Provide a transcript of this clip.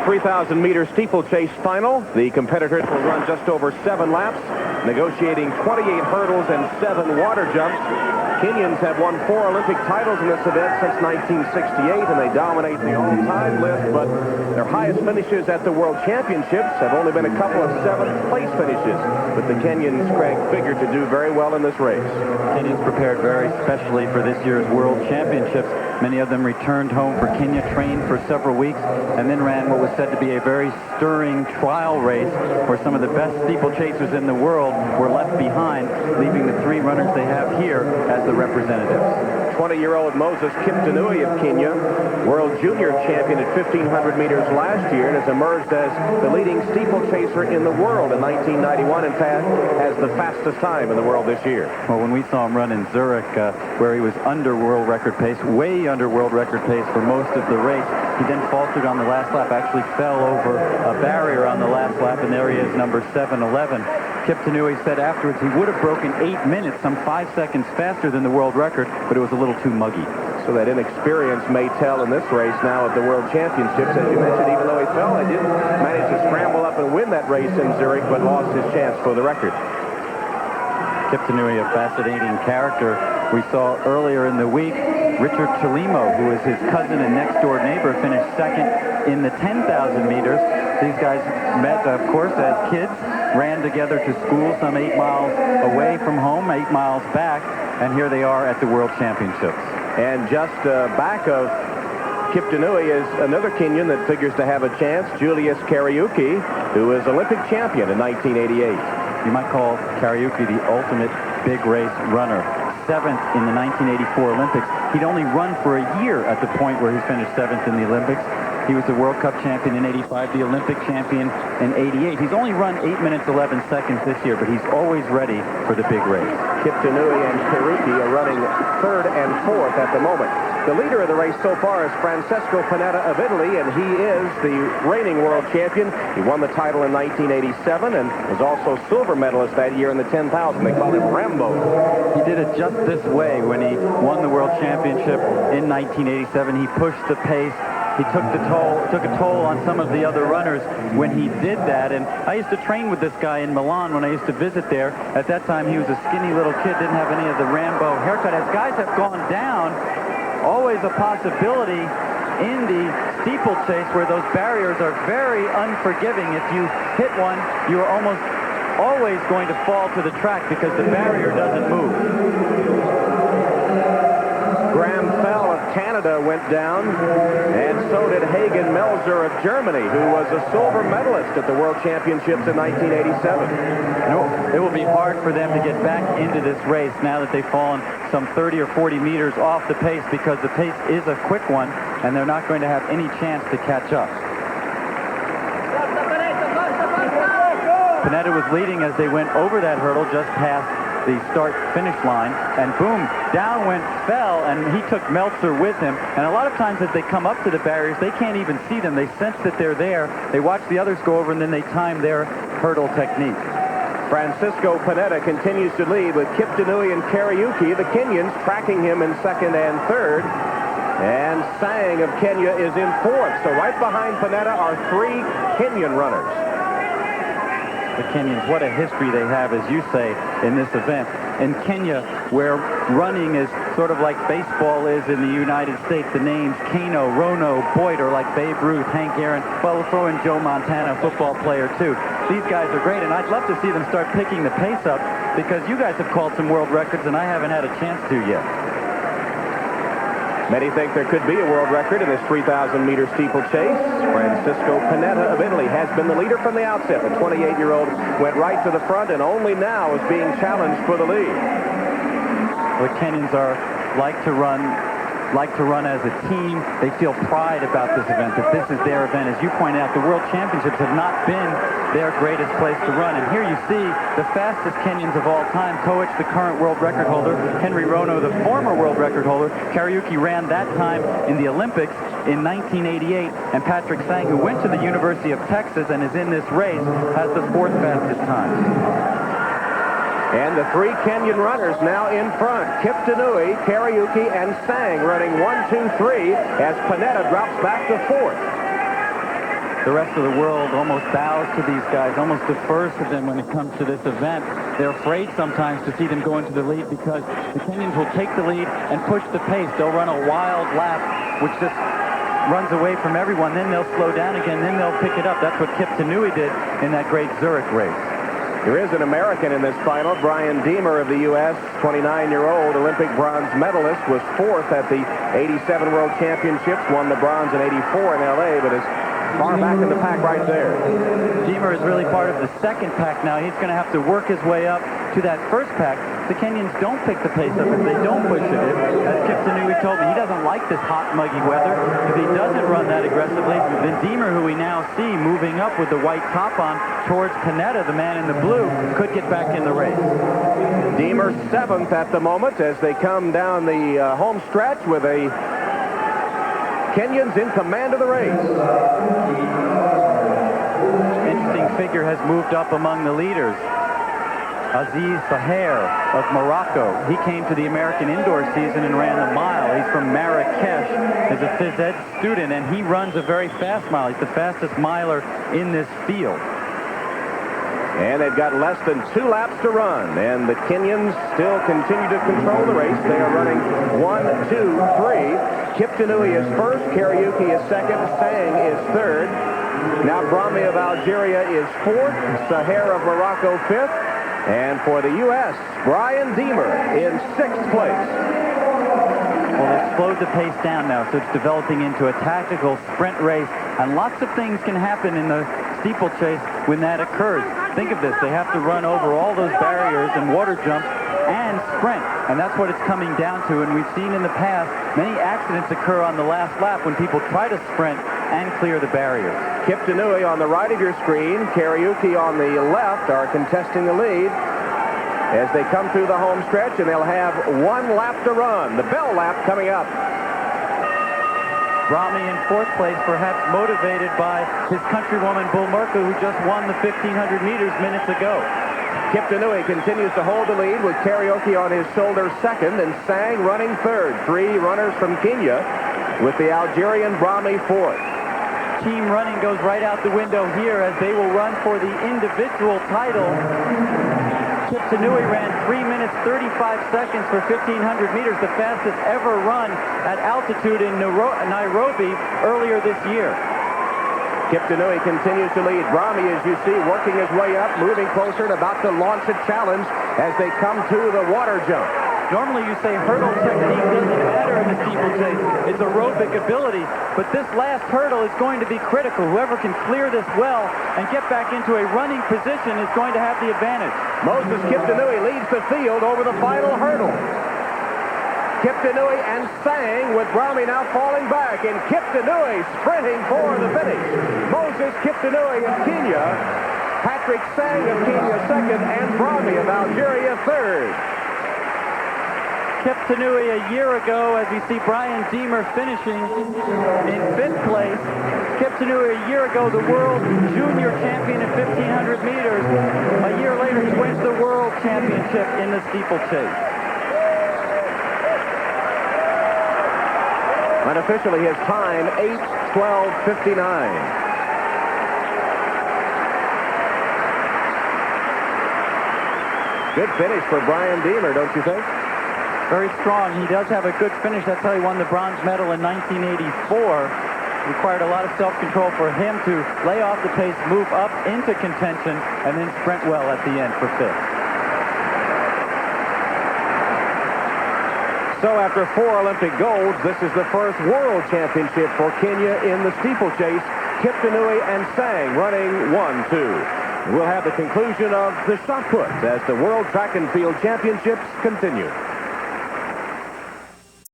3,000-meter steeplechase final. The competitors will run just over 7 laps, negotiating 28 hurdles and 7 water jumps. Kenyans have won 4 Olympic titles in this event since 1968, and they dominate the all-time list, but their highest finishes at the World Championships have only been a couple of 7th-place finishes. But the Kenyans, Craig, figured to do very well in this race. Kenyans prepared very specially for this year's World Championships. Many of them returned home for Kenya, trained for several weeks, and then ran what was said to be a very stirring trial race where some of the best steeplechasers in the world were left behind, leaving the 3 runners they have here as the representatives. 20-year-old Moses Kiptanui of Kenya, world junior champion at 1,500 meters last year, and has emerged as the leading steeplechaser in the world in 1991. In fact, has the fastest time in the world this year. Well, when we saw him run in Zurich, where he was under world record pace, way under world record pace for most of the race, he then faltered on the last lap, actually fell over a barrier on the last lap, and there he is, number 7:11. Kiptanui said afterwards he would have broken 8 minutes, some 5 seconds faster than the world record, but it was a little too muggy. So that inexperience may tell in this race now at the World Championships. As you mentioned, even though he fell, he didn't manage to scramble up and win that race in Zurich, but lost his chance for the record. Kiptanui, a fascinating character. We saw earlier in the week, Richard Chalimo, who is his cousin and next-door neighbor, finished second in the 10,000 meters. These guys met, of course, as kids, ran together to school some 8 miles away from home, 8 miles back, and here they are at the World Championships. And just back of Kiptanui is another Kenyan that figures to have a chance, Julius Kariuki, who is Olympic champion in 1988. You might call Kariuki the ultimate big race runner. 7th in the 1984 Olympics. He'd only run for a year at the point where he finished 7th in the Olympics. He was the World Cup champion in 85, the Olympic champion in 88. He's only run 8 minutes 11 seconds this year, but he's always ready for the big race. Kiptanui and Kariuki are running 3rd and 4th at the moment. The leader of the race so far is Francesco Panetta of Italy, and he is the reigning world champion. He won the title in 1987 and was also silver medalist that year in the 10,000. They call him Rambo. He did it just this way when he won the world championship in 1987. He pushed the pace. He took a toll on some of the other runners when he did that. And I used to train with this guy in Milan when I used to visit there. At that time, he was a skinny little kid, didn't have any of the Rambo haircut. As guys have gone down, always a possibility in the steeplechase where those barriers are very unforgiving. If you hit one, you are almost always going to fall to the track because the barrier doesn't move. Graham Fell of Canada went down, and so did Hagen Melzer of Germany, who was a silver medalist at the World Championships in 1987. It will be hard for them to get back into this race now that they've fallen some 30 or 40 meters off the pace, because the pace is a quick one, and they're not going to have any chance to catch up. Panetta was leading as they went over that hurdle just past the start-finish line, and boom, down went Fell, and he took Meltzer with him. And a lot of times as they come up to the barriers, they can't even see them. They sense that they're there. They watch the others go over, and then they time their hurdle technique. Francisco Panetta continues to lead with Kiptanui and Kariuki, the Kenyans, tracking him in 2nd and 3rd. And Sang of Kenya is in 4th. So right behind Panetta are 3 Kenyan runners. The Kenyans, what a history they have, as you say, in this event. In Kenya, where running is sort of like baseball is in the United States, the names Kano, Rono, Boyd are like Babe Ruth, Hank Aaron. Well, we'll throw in Joe Montana, football player, too. These guys are great, and I'd love to see them start picking the pace up, because you guys have called some world records, and I haven't had a chance to yet. Many think there could be a world record in this 3,000-meter steeplechase. Francisco Panetta of Italy has been the leader from the outset. The 28-year-old went right to the front and only now is being challenged for the lead. The Kenyans like to run as a team. They feel pride about this event, that this is their event. As you point out, the World Championships have not been their greatest place to run. And here you see the fastest Kenyans of all time. Koech, the current world record holder. Henry Rono, the former world record holder. Kariuki ran that time in the Olympics in 1988. And Patrick Sang, who went to the University of Texas and is in this race, has the 4th fastest time. And the 3 Kenyan runners now in front. Kiptanui, Kariuki, and Sang running 1, 2, 3 as Panetta drops back to 4th. the rest of the world almost bows to these guys, almost defers to them when it comes to this event. They're afraid sometimes to see them go into the lead because the Kenyans will take the lead and push the pace. They'll run a wild lap, which just runs away from everyone. Then they'll slow down again. Then they'll pick it up. That's what Kip Tanui did in that great Zurich race. There is an American in this final. Brian Deemer of the U.S., 29-year-old Olympic bronze medalist, was fourth at the 87 World Championships, won the bronze in 84 in L.A., but is far back in the pack right there. Deemer is really part of the second pack now. He's going to have to work his way up to that first pack. The Kenyans don't pick the pace up if they don't push it. As Kip Tanui told me, he doesn't like this hot, muggy weather. If he doesn't run that aggressively, then Deemer, who we now see moving up with the white top on towards Panetta, the man in the blue, could get back in the race. Deemer seventh at the moment as they come down the home stretch with a Kenyans in command of the race. Interesting figure has moved up among the leaders. Aziz Saher of Morocco. He came to the American indoor season and ran the mile. He's from Marrakesh. He's a phys ed student, and he runs a very fast mile. He's the fastest miler in this field. And they've got less than 2 laps to run, and the Kenyans still continue to control the race. They are running 1, 2, 3. Kip Tanui is first, Kariuki is second, Sang is third. Now Brahmi of Algeria is fourth, Saher of Morocco fifth, and for the U.S., Brian Deemer in sixth place. Well, they've slowed the pace down now, so it's developing into a tactical sprint race, and lots of things can happen in the steeplechase when that occurs. Think of this. They have to run over all those barriers and water jumps and sprint, and that's what it's coming down to. And we've seen in the past many accidents occur on the last lap when people try to sprint and clear the barriers. Kip Tanui on the right of your screen, Kariuki on the left are contesting the lead as they come through the home stretch, and they'll have 1 lap to run. The bell lap coming up. Brahmi in fourth place, perhaps motivated by his countrywoman Bull Murka, who just won the 1,500 meters minutes ago. Kip Tanui continues to hold the lead with Kariuki on his shoulder second and Sang running third. 3 runners from Kenya with the Algerian Brahmi fourth. Team running goes right out the window here as they will run for the individual title. Kip Tanui ran 3 minutes 35 seconds for 1,500 meters, the fastest ever run at altitude in Nairobi earlier this year. Kip Tanui continues to lead. Brahmi, as you see, working his way up, moving closer and about to launch a challenge as they come to the water jump. Normally you say hurdle technique doesn't matter in the steeplechase. It's aerobic ability. But this last hurdle is going to be critical. Whoever can clear this well and get back into a running position is going to have the advantage. Moses Kip Tanui leads the field over the final hurdle. Kip Tanui and Sang with Brahmi now falling back, and Kip Tanui sprinting for the finish. Moses Kip Tanui of Kenya, Patrick Sang of Kenya second, and Brahmi of Algeria third. Kip Tanui a year ago, as we see Brian Deemer finishing in 5th place. Kip Tanui a year ago, the world junior champion in 1,500 meters. A year later, he wins the world championship in the steeplechase. Unofficially, his time, 8:12:59. Good finish for Brian Deemer, don't you think? Very strong. He does have a good finish. That's how he won the bronze medal in 1984. Required a lot of self-control for him to lay off the pace, move up into contention, and then sprint well at the end for 5th. So after 4 Olympic golds, this is the first world championship for Kenya in the steeplechase. Kip Tanui and Sang running 1-2. We'll have the conclusion of the shot put as the World Track and Field Championships continue.